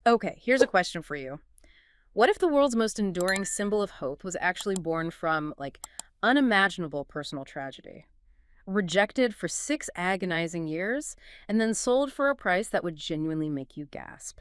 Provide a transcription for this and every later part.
Okay, here's a question for you. What if the world's most enduring symbol of hope was actually born from, like, unimaginable personal tragedy? Rejected for 6 agonizing years, and then sold for a price that would genuinely make you gasp.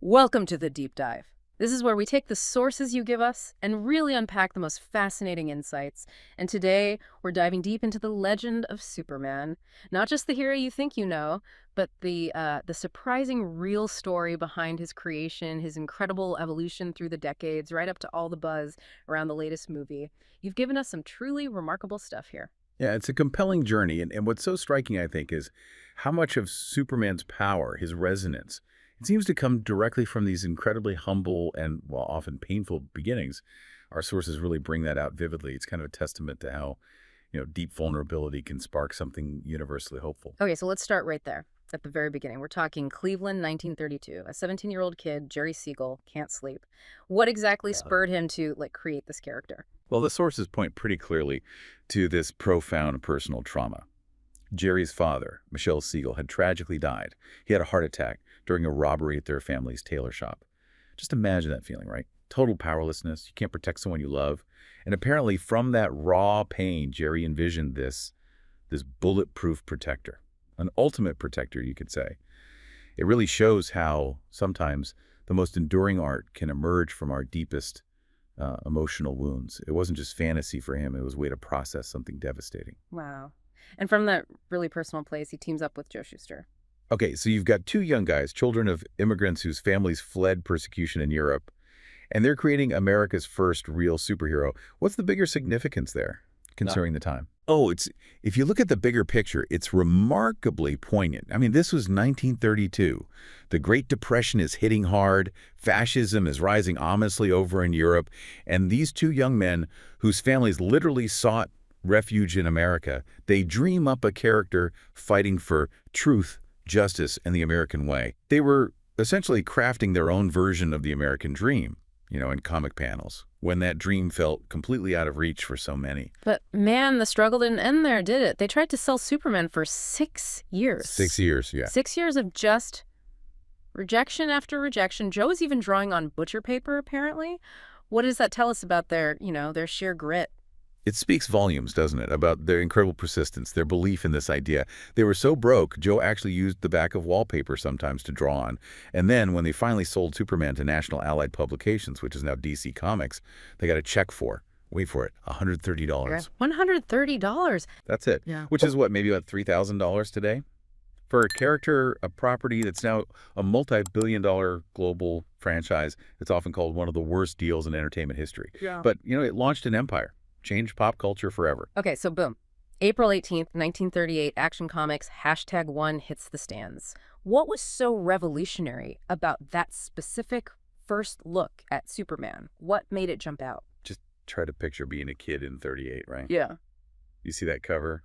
Welcome to the Deep Dive. This is where we take the sources you give us and really unpack the most fascinating insights. And today, we're diving deep into the legend of Superman. Not just the hero you think you know, but the surprising real story behind his creation, his incredible evolution through the decades, right up to all the buzz around the latest movie. You've given us some truly remarkable stuff here. Yeah, it's a compelling journey. And what's so striking, I think, is how much of Superman's power, his resonance, it seems to come directly from these incredibly humble and, well, often painful beginnings. Our sources really bring that out vividly. It's kind of a testament to how, deep vulnerability can spark something universally hopeful. Okay, so let's start right there at the very beginning. We're talking Cleveland, 1932. A 17-year-old kid, Jerry Siegel, can't sleep. What exactly spurred him to create this character? Well, the sources point pretty clearly to this profound personal trauma. Jerry's father, Michelle Siegel, had tragically died. He had a heart attack during a robbery at their family's tailor shop. Just imagine that feeling, right? Total powerlessness. You can't protect someone you love. And apparently from that raw pain, Jerry envisioned this bulletproof protector, an ultimate protector, you could say. It really shows how sometimes the most enduring art can emerge from our deepest emotional wounds. It wasn't just fantasy for him. It was a way to process something devastating. Wow. And from that really personal place, he teams up with Joe Shuster. Okay, so you've got two young guys, children of immigrants whose families fled persecution in Europe, and they're creating America's first real superhero. What's the bigger significance there, considering the time? Oh, if you look at the bigger picture, it's remarkably poignant. I mean, this was 1932. The Great Depression is hitting hard. Fascism is rising ominously over in Europe. And these two young men, whose families literally sought refuge in America, they dream up a character fighting for truth, justice, and the American way. They were essentially crafting their own version of the American dream, in comic panels, when that dream felt completely out of reach for so many. But man, the struggle didn't end there, did it? They tried to sell Superman for 6 years. 6 years, yeah. 6 years of just rejection after rejection. Joe was even drawing on butcher paper, apparently. What does that tell us about their sheer grit? It speaks volumes, doesn't it, about their incredible persistence, their belief in this idea. They were so broke, Joe actually used the back of wallpaper sometimes to draw on. And then when they finally sold Superman to National Allied Publications, which is now DC Comics, they got a check for, wait for it, $130. $130? That's it, Yeah. Which is what, maybe about $3,000 today? For a character, a property that's now a multi-billion-dollar global franchise, it's often called one of the worst deals in entertainment history. Yeah. But, it launched an empire. Changed pop culture forever. Okay, so boom. April 18th, 1938, Action Comics, #1 hits the stands. What was so revolutionary about that specific first look at Superman? What made it jump out? Just try to picture being a kid in 38, right? Yeah. You see that cover?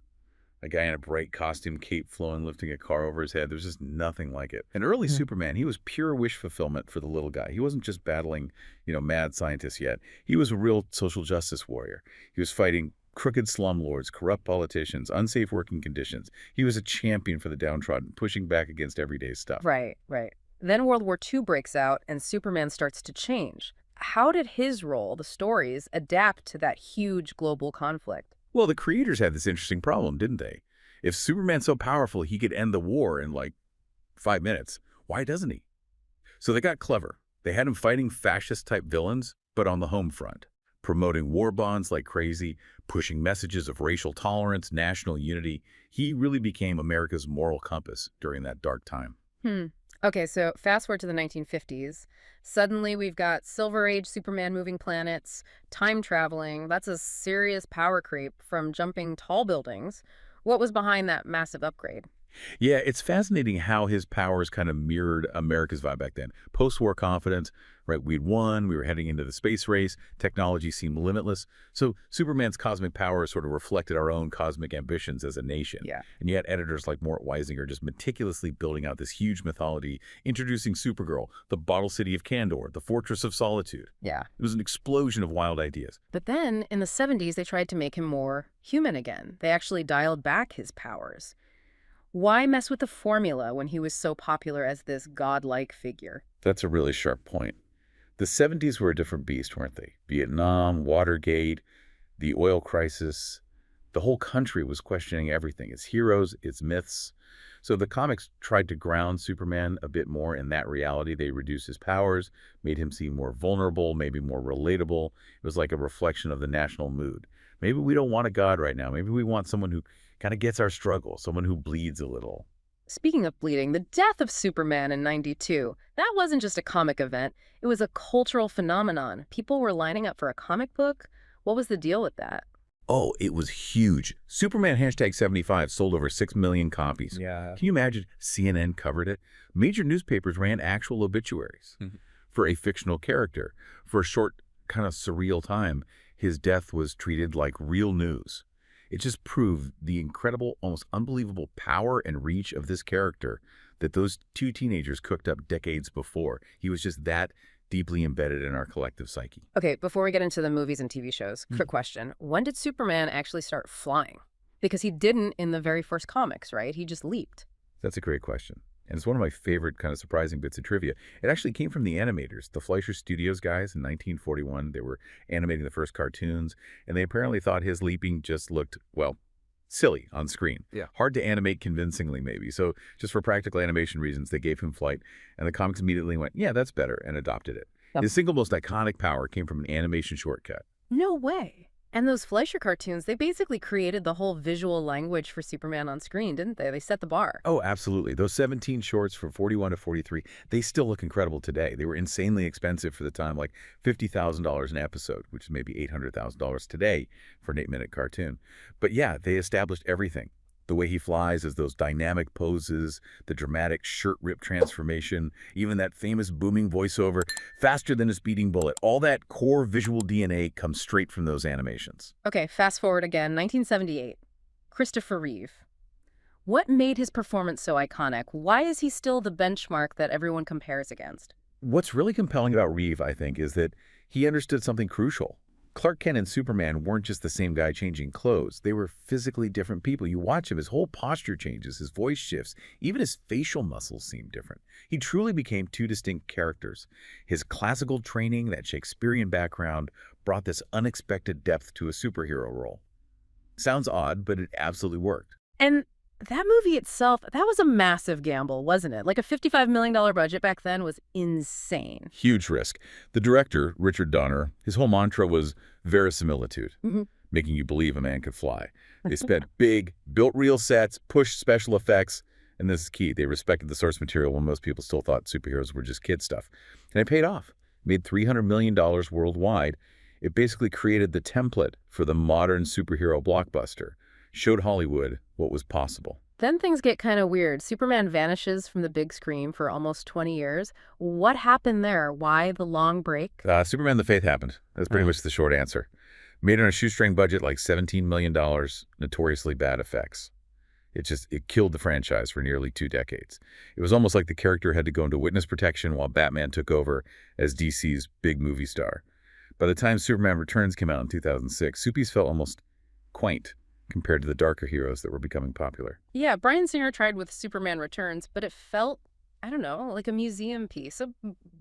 A guy in a bright costume, cape flowing, lifting a car over his head. There's just nothing like it. And early Superman, he was pure wish fulfillment for the little guy. He wasn't just battling, mad scientists yet. He was a real social justice warrior. He was fighting crooked slumlords, corrupt politicians, unsafe working conditions. He was a champion for the downtrodden, pushing back against everyday stuff. Right. Then World War II breaks out and Superman starts to change. How did his role, the stories, adapt to that huge global conflict? Well, the creators had this interesting problem, didn't they? If Superman's so powerful he could end the war in 5 minutes, why doesn't he? So they got clever. They had him fighting fascist-type villains, but on the home front, promoting war bonds like crazy, pushing messages of racial tolerance, national unity. He really became America's moral compass during that dark time. Okay, so fast forward to the 1950s. Suddenly we've got Silver Age Superman moving planets, time traveling. That's a serious power creep from jumping tall buildings. What was behind that massive upgrade? Yeah, it's fascinating how his powers kind of mirrored America's vibe back then. Post-war confidence, right? We'd won, we were heading into the space race, technology seemed limitless. So Superman's cosmic powers sort of reflected our own cosmic ambitions as a nation. Yeah. And you had editors like Mort Weisinger just meticulously building out this huge mythology, introducing Supergirl, the bottle city of Kandor, the fortress of solitude. Yeah. It was an explosion of wild ideas. But then in the 70s, they tried to make him more human again. They actually dialed back his powers. Why mess with the formula when he was so popular as this godlike figure? That's a really sharp point. The 70s were a different beast, weren't they? Vietnam, Watergate, the oil crisis. The whole country was questioning everything, its heroes, its myths. So the comics tried to ground Superman a bit more in that reality. They reduced his powers, made him seem more vulnerable, maybe more relatable. It was like a reflection of the national mood. Maybe we don't want a god right now. Maybe we want someone who kind of gets our struggle, someone who bleeds a little. Speaking of bleeding, the death of Superman in '92, that wasn't just a comic event. It was a cultural phenomenon. People were lining up for a comic book. What was the deal with that? Oh, it was huge. Superman #75 sold over 6 million copies. Yeah. Can you imagine? CNN covered it. Major newspapers ran actual obituaries for a fictional character. For a short, kind of surreal time, his death was treated like real news. It just proved the incredible, almost unbelievable power and reach of this character that those two teenagers cooked up decades before. He was just that deeply embedded in our collective psyche. Okay, before we get into the movies and TV shows, quick question. When did Superman actually start flying? Because he didn't in the very first comics, right? He just leaped. That's a great question. And it's one of my favorite kind of surprising bits of trivia. It actually came from the animators, the Fleischer Studios guys in 1941. They were animating the first cartoons, and they apparently thought his leaping just looked, well, silly on screen. Yeah. Hard to animate convincingly, maybe. So just for practical animation reasons, they gave him flight, and the comics immediately went, yeah, that's better, and adopted it. Yep. His single most iconic power came from an animation shortcut. No way. And those Fleischer cartoons, they basically created the whole visual language for Superman on screen, didn't they? They set the bar. Oh, absolutely. Those 17 shorts from 41 to 43, they still look incredible today. They were insanely expensive for the time, like $50,000 an episode, which is maybe $800,000 today for an 8-minute cartoon. But yeah, they established everything. The way he flies is those dynamic poses, the dramatic shirt rip transformation, even that famous booming voiceover, faster than a speeding bullet. All that core visual DNA comes straight from those animations. Okay, fast forward again, 1978. Christopher Reeve. What made his performance so iconic? Why is he still the benchmark that everyone compares against? What's really compelling about Reeve, I think, is that he understood something crucial. Clark Kent and Superman weren't just the same guy changing clothes. They were physically different people. You watch him, his whole posture changes, his voice shifts, even his facial muscles seem different. He truly became two distinct characters. His classical training, that Shakespearean background, brought this unexpected depth to a superhero role. Sounds odd, but it absolutely worked. And that movie itself, that was a massive gamble, wasn't it? Like a $55 million budget back then was insane. Huge risk. The director, Richard Donner, his whole mantra was verisimilitude, making you believe a man could fly. They spent big, built real sets, pushed special effects, and this is key. They respected the source material when most people still thought superheroes were just kid stuff. And it paid off. Made $300 million worldwide. It basically created the template for the modern superhero blockbuster. Showed Hollywood what was possible. Then things get kind of weird. Superman vanishes from the big screen for almost 20 years. What happened there? Why the long break? Superman the Faith happened. That's pretty much the short answer. Made on a shoestring budget like $17 million, notoriously bad effects. It killed the franchise for nearly 2 decades. It was almost like the character had to go into witness protection while Batman took over as DC's big movie star. By the time Superman Returns came out in 2006, Soupies felt almost quaint compared to the darker heroes that were becoming popular. Yeah, Bryan Singer tried with Superman Returns, but it felt, I don't know, like a museum piece. A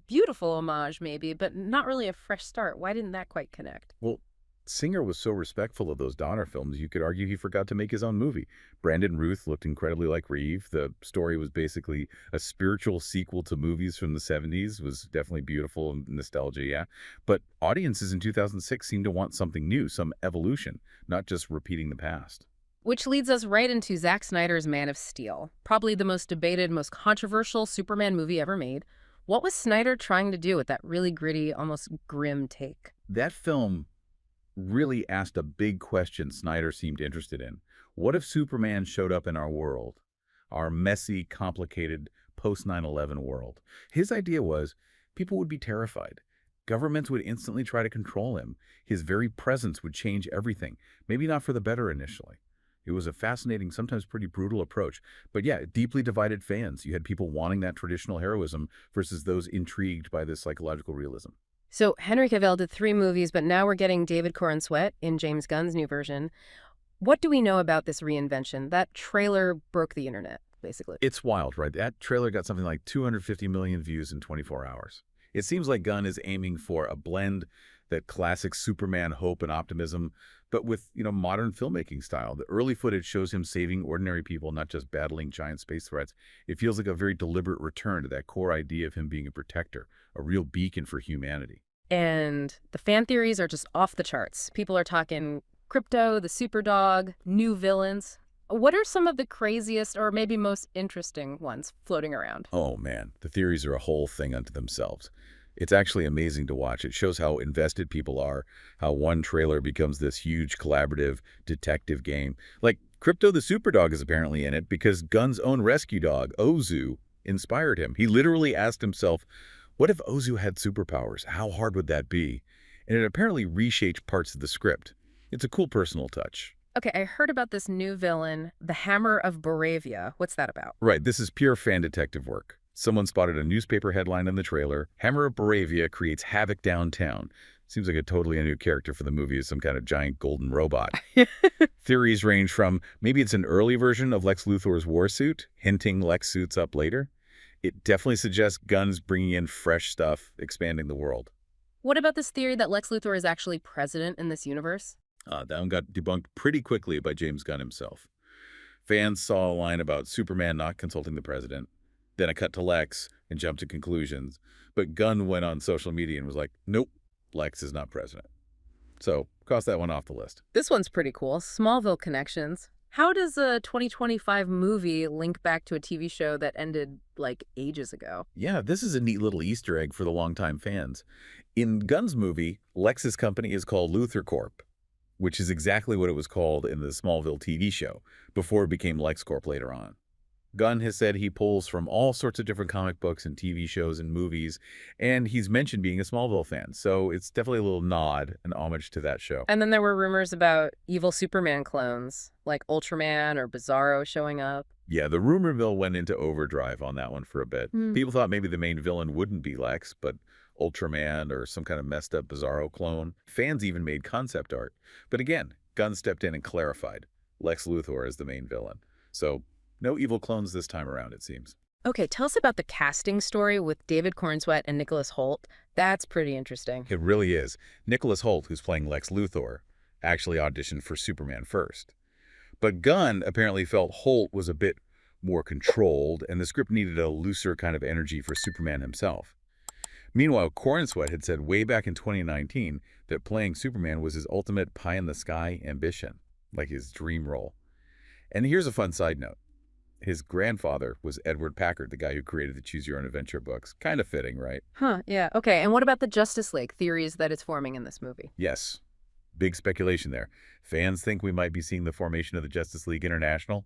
beautiful homage, maybe, but not really a fresh start. Why didn't that quite connect? Well, Singer was so respectful of those Donner films, you could argue he forgot to make his own movie. Brandon Routh looked incredibly like Reeve. The story was basically a spiritual sequel to movies from the 70s. It was definitely beautiful and nostalgia, yeah. But audiences in 2006 seemed to want something new, some evolution, not just repeating the past. Which leads us right into Zack Snyder's Man of Steel, probably the most debated, most controversial Superman movie ever made. What was Snyder trying to do with that really gritty, almost grim take? That film really asked a big question Snyder seemed interested in. What if Superman showed up in our world, our messy, complicated, post-9/11 world? His idea was people would be terrified. Governments would instantly try to control him. His very presence would change everything, maybe not for the better initially. It was a fascinating, sometimes pretty brutal approach. But yeah, deeply divided fans. You had people wanting that traditional heroism versus those intrigued by this psychological realism. So Henry Cavill did 3 movies, but now we're getting David Corenswet in James Gunn's new version. What do we know about this reinvention? That trailer broke the internet. basically. It's wild, right? That trailer got something like 250 million views in 24 hours. It seems like Gunn is aiming for a blend that classic Superman hope and optimism, but with, modern filmmaking style. The early footage shows him saving ordinary people, not just battling giant space threats. It feels like a very deliberate return to that core idea of him being a protector, a real beacon for humanity. And the fan theories are just off the charts. People are talking Crypto, the Superdog, new villains. What are some of the craziest or maybe most interesting ones floating around? Oh man, the theories are a whole thing unto themselves. It's actually amazing to watch. It shows how invested people are, how one trailer becomes this huge collaborative detective game. Like, Crypto the Superdog is apparently in it because Gunn's own rescue dog, Ozu, inspired him. He literally asked himself, what if Ozu had superpowers? How hard would that be? And it apparently reshaped parts of the script. It's a cool personal touch. Okay, I heard about this new villain, the Hammer of Baravia. What's that about? Right, this is pure fan detective work. Someone spotted a newspaper headline in the trailer. Hammer of Baravia creates havoc downtown. Seems like a totally new character for the movie as some kind of giant golden robot. Theories range from maybe it's an early version of Lex Luthor's war suit, hinting Lex suits up later. It definitely suggests Gunn's bringing in fresh stuff, expanding the world. What about this theory that Lex Luthor is actually president in this universe? That one got debunked pretty quickly by James Gunn himself. Fans saw a line about Superman not consulting the president, then a cut to Lex and jumped to conclusions. But Gunn went on social media and was like, nope, Lex is not president. So, cross that one off the list. This one's pretty cool. Smallville connections. How does a 2025 movie link back to a TV show that ended, like, ages ago? Yeah, this is a neat little Easter egg for the longtime fans. In Gunn's movie, Lex's company is called Luthor Corp, which is exactly what it was called in the Smallville TV show, before it became LexCorp later on. Gunn has said he pulls from all sorts of different comic books and TV shows and movies, and he's mentioned being a Smallville fan, so it's definitely a little nod, an homage to that show. And then there were rumors about evil Superman clones, like Ultraman or Bizarro showing up. Yeah, the rumor mill went into overdrive on that one for a bit. People thought maybe the main villain wouldn't be Lex, but Ultraman or some kind of messed up Bizarro clone. Fans even made concept art. But again, Gunn stepped in and clarified Lex Luthor is the main villain. So no evil clones this time around, it seems. Okay, tell us about the casting story with David Cornsweet and Nicholas Hoult. That's pretty interesting. It really is. Nicholas Hoult, who's playing Lex Luthor, actually auditioned for Superman first. But Gunn apparently felt Hoult was a bit more controlled, and the script needed a looser kind of energy for Superman himself. Meanwhile, Cornsweet had said way back in 2019 that playing Superman was his ultimate pie-in-the-sky ambition, like his dream role. And here's a fun side note. His grandfather was Edward Packard, the guy who created the Choose Your Own Adventure books. Kind of fitting, right? Huh, yeah. Okay, and what about the Justice League theories that it's forming in this movie? Yes. Big speculation there. Fans think we might be seeing the formation of the Justice League International,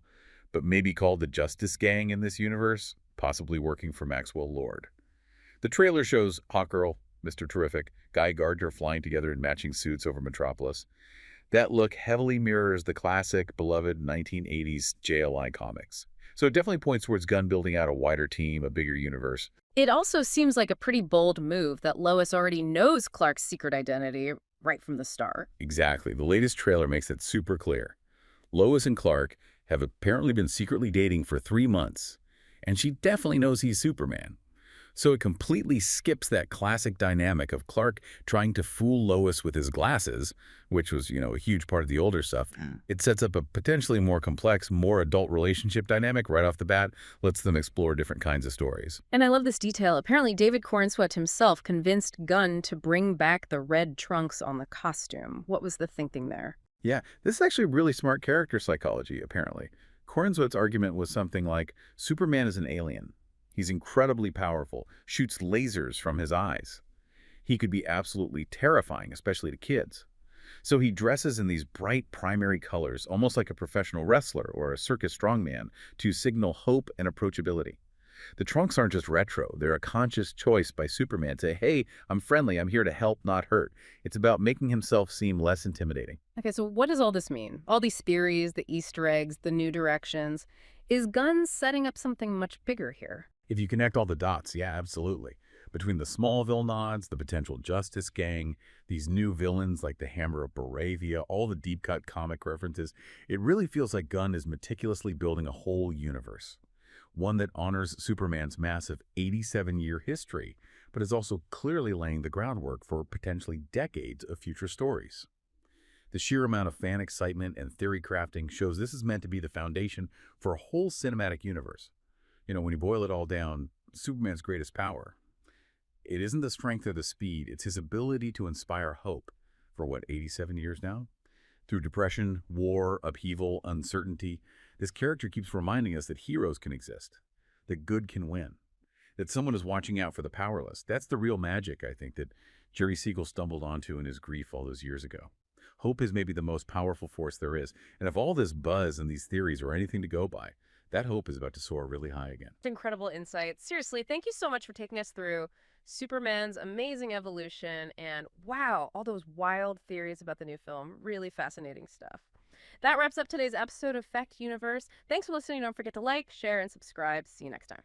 but maybe called the Justice Gang in this universe, possibly working for Maxwell Lord. The trailer shows Hawkgirl, Mr. Terrific, Guy Gardner flying together in matching suits over Metropolis. That look heavily mirrors the classic, beloved 1980s JLI comics. So it definitely points towards Gunn building out a wider team, a bigger universe. It also seems like a pretty bold move that Lois already knows Clark's secret identity right from the start. Exactly. The latest trailer makes it super clear. Lois and Clark have apparently been secretly dating for 3 months, and she definitely knows he's Superman. So it completely skips that classic dynamic of Clark trying to fool Lois with his glasses, which was, a huge part of the older stuff. It sets up a potentially more complex, more adult relationship dynamic right off the bat, lets them explore different kinds of stories. And I love this detail. Apparently, David Cornsweet himself convinced Gunn to bring back the red trunks on the costume. What was the thinking there? Yeah, this is actually really smart character psychology, apparently. Cornsweet's argument was something like, Superman is an alien. He's incredibly powerful, shoots lasers from his eyes. He could be absolutely terrifying, especially to kids. So he dresses in these bright primary colors, almost like a professional wrestler or a circus strongman, to signal hope and approachability. The trunks aren't just retro. They're a conscious choice by Superman to say, hey, I'm friendly, I'm here to help, not hurt. It's about making himself seem less intimidating. Okay, so what does all this mean? All these theories, the Easter eggs, the new directions. Is Gunn setting up something much bigger here? If you connect all the dots, yeah, absolutely. Between the Smallville nods, the potential Justice Gang, these new villains like the Hammer of Baravia, all the deep-cut comic references, it really feels like Gunn is meticulously building a whole universe. one that honors Superman's massive 87-year history, but is also clearly laying the groundwork for potentially decades of future stories. The sheer amount of fan excitement and theory crafting shows this is meant to be the foundation for a whole cinematic universe. When you boil it all down, Superman's greatest power, it isn't the strength or the speed, it's his ability to inspire hope for, 87 years now? Through depression, war, upheaval, uncertainty, this character keeps reminding us that heroes can exist, that good can win, that someone is watching out for the powerless. That's the real magic, I think, that Jerry Siegel stumbled onto in his grief all those years ago. Hope is maybe the most powerful force there is. And if all this buzz and these theories are anything to go by, that hope is about to soar really high again. Incredible insight. Seriously, thank you so much for taking us through Superman's amazing evolution and, wow, all those wild theories about the new film. Really fascinating stuff. That wraps up today's episode of Fact Universe. Thanks for listening. Don't forget to like, share, and subscribe. See you next time.